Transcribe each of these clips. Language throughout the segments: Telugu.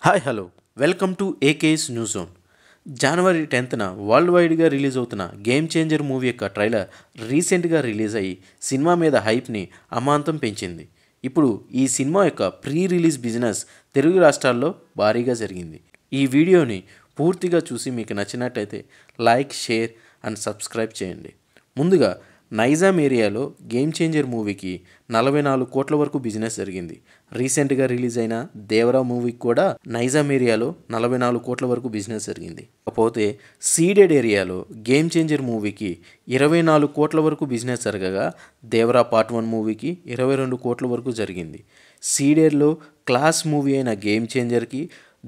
Hi hello welcome to AKS news zone. జనవరి 10న వరల్డ్ వైడ్గా రిలీజ్ అవుతున్న గేమ్ చేంజర్ మూవీ యొక్క ట్రైలర్ రీసెంట్గా రిలీజ్ అయ్యి సినిమా మీద హైప్ని అమాంతం పెంచింది. ఇప్పుడు ఈ సినిమా యొక్క ప్రీ రిలీజ్ బిజినెస్ తెలుగు రాష్ట్రాల్లో భారీగా జరిగింది. ఈ వీడియోని పూర్తిగా చూసి మీకు నచ్చినట్టయితే లైక్, షేర్ అండ్ సబ్స్క్రైబ్ చేయండి. ముందుగా నైజాం ఏరియాలో గేమ్ చేంజర్ మూవీకి 44 కోట్ల వరకు బిజినెస్ జరిగింది. రీసెంట్గా రిలీజ్ అయిన దేవరా మూవీకి కూడా నైజాం ఏరియాలో 44 కోట్ల వరకు బిజినెస్ జరిగింది. కాకపోతే సీడెడ్ ఏరియాలో గేమ్ చేంజర్ మూవీకి 24 కోట్ల వరకు బిజినెస్ జరగగా దేవరా పార్ట్ 1 మూవీకి 22 కోట్ల వరకు జరిగింది. సీడెడ్లో క్లాస్ మూవీ అయిన గేమ్ చేంజర్కి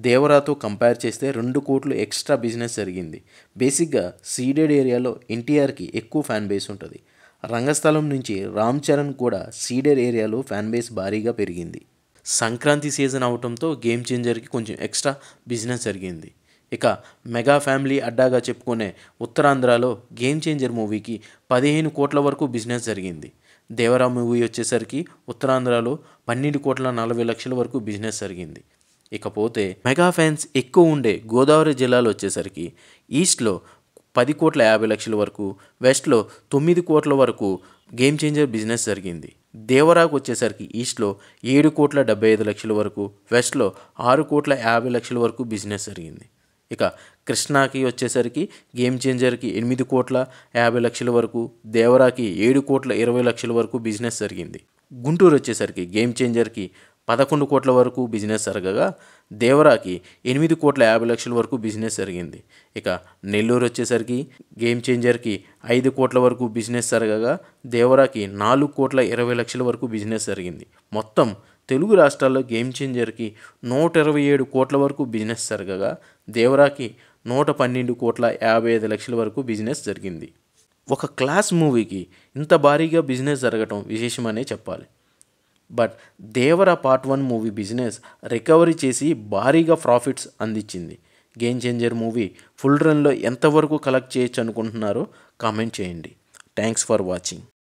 దేవరాతో కంపేర్ చేస్తే 2 కోట్లు ఎక్స్ట్రా బిజినెస్ జరిగింది. బేసిక్గా సీడెడ్ ఏరియాలో ఎన్టీఆర్కి ఎక్కువ ఫ్యాన్ బేస్ ఉంటుంది. రంగస్థలం నుంచి రామ్ చరణ్ కూడా సీడెడ్ ఏరియాలో ఫ్యాన్ బేస్ భారీగా పెరిగింది. సంక్రాంతి సీజన్ అవడంతో గేమ్ చేంజర్కి కొంచెం ఎక్స్ట్రా బిజినెస్ జరిగింది. ఇక మెగా ఫ్యామిలీ అడ్డాగా చెప్పుకునే ఉత్తరాంధ్రలో గేమ్ చేంజర్ మూవీకి 15 కోట్ల వరకు బిజినెస్ జరిగింది. దేవరా మూవీ వచ్చేసరికి ఉత్తరాంధ్రలో 12 కోట్ల 40 లక్షల వరకు బిజినెస్ జరిగింది. ఇకపోతే మెగా ఫ్యాన్స్ ఎక్కువ ఉండే గోదావరి జిల్లాలో వచ్చేసరికి ఈస్ట్లో 10 కోట్ల 50 లక్షల వరకు, వెస్ట్లో 9 కోట్ల వరకు గేమ్ చేంజర్ బిజినెస్ జరిగింది. దేవరాకు వచ్చేసరికి ఈస్ట్లో 7 కోట్ల 75 లక్షల వరకు, వెస్ట్లో 6 కోట్ల 50 లక్షల వరకు బిజినెస్ జరిగింది. ఇక కృష్ణాకి వచ్చేసరికి గేమ్ చేంజర్కి 8 కోట్ల 50 లక్షల వరకు, దేవరాకి 7 కోట్ల 20 లక్షల వరకు బిజినెస్ జరిగింది. గుంటూరు వచ్చేసరికి గేమ్ చేంజర్కి 11 కోట్ల వరకు బిజినెస్ జరగగా దేవరాకి 8 కోట్ల 50 లక్షల వరకు బిజినెస్ జరిగింది. ఇక నెల్లూరు వచ్చేసరికి గేమ్ చేంజర్కి 5 కోట్ల వరకు బిజినెస్ జరగగా దేవరాకి 4 కోట్ల 20 లక్షల వరకు బిజినెస్ జరిగింది. మొత్తం తెలుగు రాష్ట్రాల్లో గేమ్ చేంజర్కి 127 కోట్ల వరకు బిజినెస్ జరగగా దేవరాకి 112 కోట్ల 55 లక్షల వరకు బిజినెస్ జరిగింది. ఒక క్లాస్ మూవీకి ఇంత భారీగా బిజినెస్ జరగటం విశేషమనే చెప్పాలి. But Devara part 1 movie business recovery చేసి భారీగా ప్రాఫిట్స్ అందించింది. గేమ్ చేంజర్ మూవీ ఫుల్ రన్లో ఎంతవరకు కలెక్ట్ చేయొచ్చు అనుకుంటున్నారో కామెంట్ చేయండి. Thanks for watching.